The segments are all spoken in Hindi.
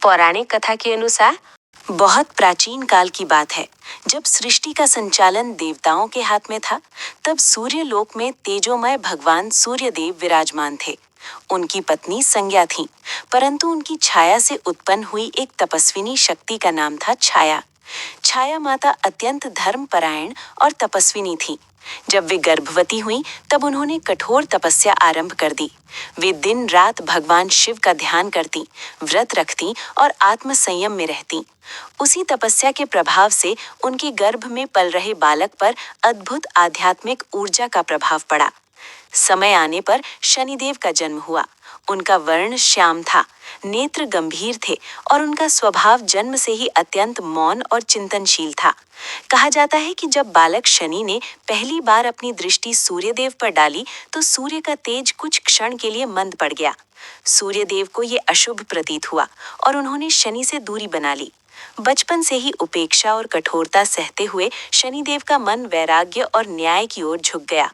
पौराणिक कथा के अनुसार बहुत प्राचीन काल की बात है, जब सृष्टि का संचालन देवताओं के हाथ में था, तब सूर्य लोक में तेजोमय भगवान सूर्यदेव विराजमान थे। उनकी पत्नी संज्ञा थी, परंतु उनकी छाया से उत्पन्न हुई एक तपस्विनी शक्ति का नाम था छाया। छाया माता अत्यंत धर्मपरायण और तपस्विनी थी। जब वे गर्भवती हुईं, तब उन्होंने कठोर तपस्या आरंभ कर दी। वे दिन रात भगवान शिव का ध्यान करती, व्रत रखती और आत्म संयम में रहती। उसी तपस्या के प्रभाव से उनके गर्भ में पल रहे बालक पर अद्भुत आध्यात्मिक ऊर्जा का प्रभाव पड़ा। समय आने पर शनिदेव का जन्म हुआ। उनका वर्ण श्याम था, नेत्र गंभीर थे और उनका स्वभाव जन्म से ही अत्यंत मौन और चिंतनशील था। कहा जाता है कि जब बालक शनि ने पहली बार अपनी दृष्टि सूर्यदेव पर डाली, तो सूर्य का तेज कुछ क्षण के लिए मंद पड़ गया। सूर्यदेव को ये अशुभ प्रतीत हुआ और उन्होंने शनि से दूरी बना ली। बचपन से ही उपेक्षा और कठोरता सहते हुए शनिदेव का मन वैराग्य और न्याय की ओर झुक गया।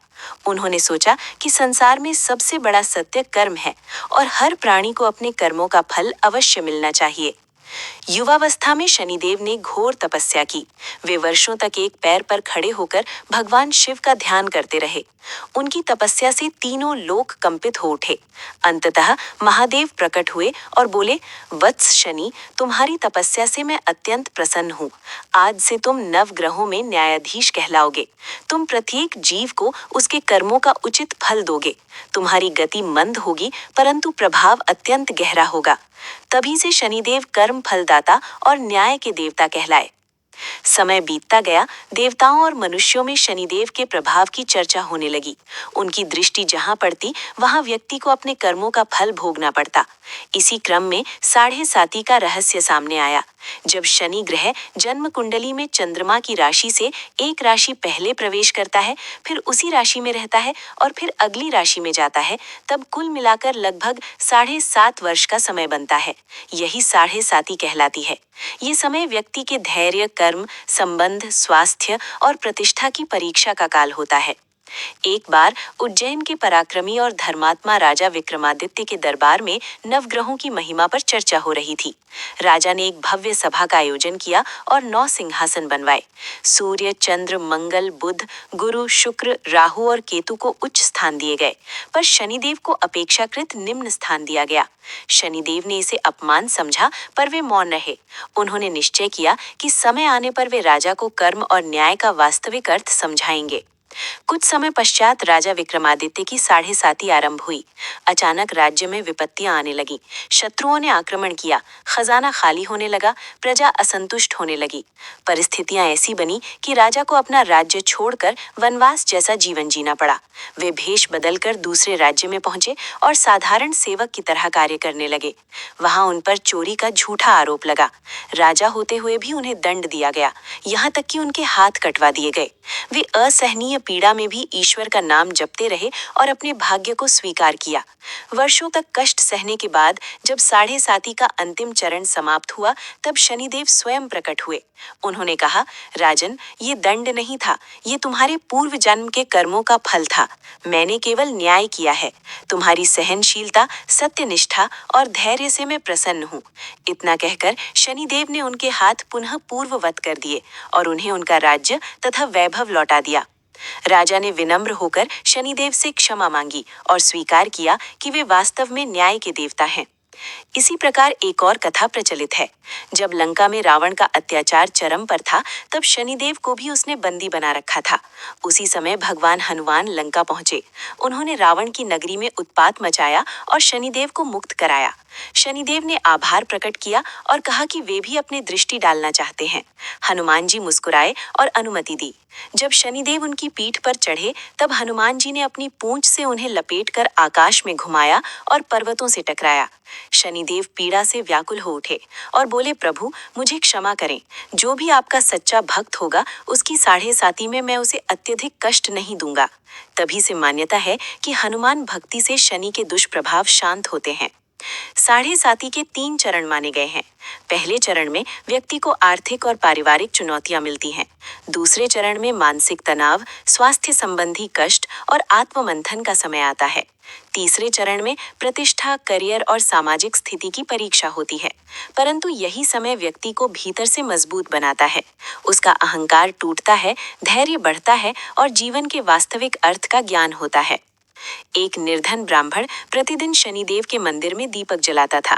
उन्होंने सोचा कि संसार में सबसे बड़ा सत्य कर्म है और हर प्राणी को अपने कर्मों का फल अवश्य मिलना चाहिए। युवावस्था में शनिदेव ने घोर तपस्या की। वे वर्षों तक एक पैर पर खड़े होकर भगवान शिव का ध्यान करते रहे। उनकी तपस्या से तीनों लोक कंपित हो उठे। अंततः महादेव प्रकट हुए और बोले, वत्स शनि, तुम्हारी तपस्या से मैं अत्यंत प्रसन्न हूँ। आज से तुम नवग्रहों में न्यायाधीश कहलाओगे। तुम प्रत्येक जीव को उसके कर्मों का उचित फल दोगे। तुम्हारी गति मंद होगी, परंतु प्रभाव अत्यंत गहरा होगा। तभी से शनिदेव कर्म फलदाता और न्याय के देवता कहलाए। समय बीतता गया, देवताओं और मनुष्यों में शनिदेव के प्रभाव की चर्चा होने लगी। उनकी दृष्टि जहां पड़ती, वहां व्यक्ति को अपने कर्मों का फल भोगना पड़ता। इसी क्रम में 7.5 का रहस्य सामने आया। जब शनि ग्रह जन्म कुंडली में चंद्रमा की राशि से एक राशि पहले प्रवेश करता है, फिर उसी राशि में रहता है और फिर अगली राशि में जाता है, तब कुल मिलाकर लगभग 7.5 वर्ष का समय बनता है। यही 7.5 कहलाती है। ये समय व्यक्ति के धैर्य, कर्म, संबंध, स्वास्थ्य और प्रतिष्ठा की परीक्षा का काल होता है। एक बार उज्जैन के पराक्रमी और धर्मात्मा राजा विक्रमादित्य के दरबार में नवग्रहों की महिमा पर चर्चा हो रही थी। राजा ने एक भव्य सभा का आयोजन किया और 9 सिंहासन बनवाए। सूर्य, चंद्र, मंगल, बुध, गुरु, शुक्र, राहु और केतु को उच्च स्थान दिए गए, पर शनिदेव को अपेक्षाकृत निम्न स्थान दिया गया। शनिदेव ने इसे अपमान समझा, पर वे मौन रहे। उन्होंने निश्चय किया कि समय आने पर वे राजा को कर्म और न्याय का वास्तविक अर्थ समझाएंगे। कुछ समय पश्चात राजा विक्रमादित्य की 7.5 आरंभ हुई। अचानक राज्य में विपत्तियां आने लगी। शत्रुओं ने आक्रमण किया, खजाना खाली होने लगा, प्रजा असंतुष्ट होने लगी। परिस्थितियां ऐसी बनी कि राजा को अपना राज्य छोड़कर वनवास जैसा जीवन जीना पड़ा। वे भेष बदलकर दूसरे राज्य में पहुंचे और साधारण सेवक की तरह कार्य करने लगे। वहां उन पर चोरी का झूठा आरोप लगा। राजा होते हुए भी उन्हें दंड दिया गया, यहाँ तक कि उनके हाथ कटवा दिए गए। वे असहनीय पीड़ा में भी ईश्वर का नाम जपते रहे और अपने भाग्य को स्वीकार किया। वर्षों तक कष्ट सहने के बाद जब 7.5 का अंतिम चरण समाप्त हुआ, तब शनिदेव स्वयं प्रकट हुए। उन्होंने कहा, राजन, ये दंड नहीं था, ये तुम्हारे पूर्व जन्म के कर्मों का फल था। मैंने केवल न्याय किया है। तुम्हारी सहनशीलता, सत्यनिष्ठा और धैर्य से मैं प्रसन्न हूँ। इतना कहकर शनिदेव ने उनके हाथ पुनः पूर्ववत कर दिए और उन्हें उनका राज्य तथा वैभव लौटा दिया। राजा ने विनम्र होकर शनिदेव से क्षमा मांगी और स्वीकार किया कि वे वास्तव में न्याय के देवता हैं। इसी प्रकार एक और कथा प्रचलित है। जब लंका में रावण का अत्याचार चरम पर था, तब शनिदेव को भी उसने बंदी बना रखा था। उसी समय भगवान हनुमान लंका पहुंचे। उन्होंने रावण की नगरी में उत्पात मचाया और शनिदेव को मुक्त कराया। शनिदेव ने आभार प्रकट किया और कहा कि वे भी अपनी दृष्टि डालना चाहते हैं। हनुमान जी मुस्कुराए और अनुमति दी। जब शनिदेव उनकी पीठ पर चढ़े, तब हनुमान जी ने अपनी पूंछ से उन्हें लपेटकर आकाश में घुमाया और पर्वतों से टकराया। शनिदेव पीड़ा से व्याकुल हो उठे और बोले, प्रभु, मुझे क्षमा करें। जो भी आपका सच्चा भक्त होगा, उसकी 7.5 में मैं उसे अत्यधिक कष्ट नहीं दूंगा। तभी से मान्यता है कि हनुमान भक्ति से शनि के दुष्प्रभाव शांत होते हैं। साढ़े साती के 3 चरण माने गए हैं। पहले चरण में व्यक्ति को आर्थिक और पारिवारिक चुनौतियां मिलती हैं। दूसरे चरण में मानसिक तनाव, स्वास्थ्य संबंधी कष्ट और आत्ममंथन का समय आता है। तीसरे चरण में प्रतिष्ठा, करियर और सामाजिक स्थिति की परीक्षा होती है। परंतु यही समय व्यक्ति को भीतर से मजबूत बनाता है। उसका अहंकार टूटता है, धैर्य बढ़ता है और जीवन के वास्तविक अर्थ का ज्ञान होता है। एक निर्धन ब्राह्मण प्रतिदिन शनिदेव के मंदिर में दीपक जलाता था।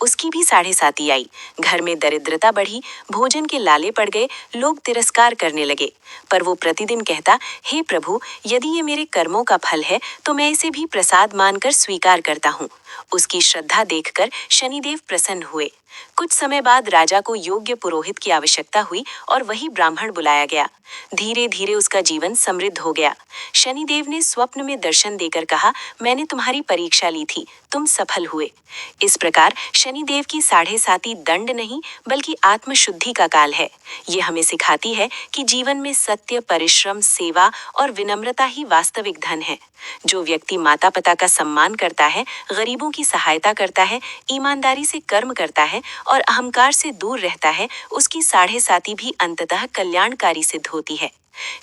उसकी भी साढ़े साती आई। घर में दरिद्रता बढ़ी, भोजन के लाले पड़ गए, लोग तिरस्कार करने लगे। पर वो प्रतिदिन कहता, हे प्रभु, यदि ये मेरे कर्मों का फल है तो मैं इसे भी प्रसाद मानकर स्वीकार करता हूँ। उसकी श्रद्धा देखकर शनिदेव प्रसन्न हुए। कुछ समय बाद राजा को योग्य पुरोहित की आवश्यकता हुई और वही ब्राह्मण बुलाया गया। धीरे धीरे उसका जीवन समृद्ध हो गया। शनिदेव ने स्वप्न में दर्शन देकर कहा, मैंने तुम्हारी परीक्षा ली थी, तुम सफल हुए। इस प्रकार शनिदेव की साढ़े साती दंड नहीं बल्कि आत्मशुद्धि का काल है। ये हमें सिखाती है कि जीवन में सत्य, परिश्रम, सेवा और विनम्रता ही वास्तविक धन है। जो व्यक्ति माता पिता का सम्मान करता है, गरीबों की सहायता करता है, ईमानदारी से कर्म करता है और अहंकार से दूर रहता है, उसकी साढ़े साती भी अंततः कल्याणकारी सिद्ध होती है।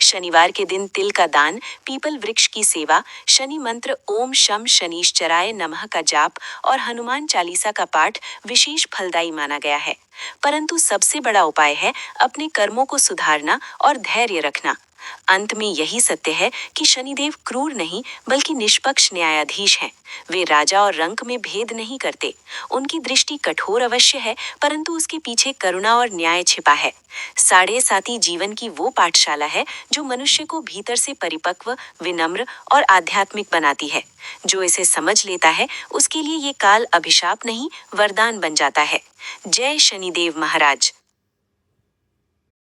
शनिवार के दिन तिल का दान, पीपल वृक्ष की सेवा, शनि मंत्र ओम शम शनीश्चराय नमः का जाप और हनुमान चालीसा का पाठ विशेष फलदायी माना गया है। परंतु सबसे बड़ा उपाय है अपने कर्मों को सुधारना और धैर्य रखना। अंत में यही सत्य है कि शनिदेव क्रूर नहीं बल्कि निष्पक्ष न्यायाधीश हैं। वे राजा और रंक में भेद नहीं करते। उनकी दृष्टि कठोर अवश्य है, परंतु उसके पीछे करुणा और न्याय छिपा है। साढ़े साती जीवन की वो पाठशाला है जो मनुष्य को भीतर से परिपक्व, विनम्र और आध्यात्मिक बनाती है। जो इसे समझ लेता है उसके लिए ये काल अभिशाप नहीं, वरदान बन जाता है। जय शनिदेव महाराज।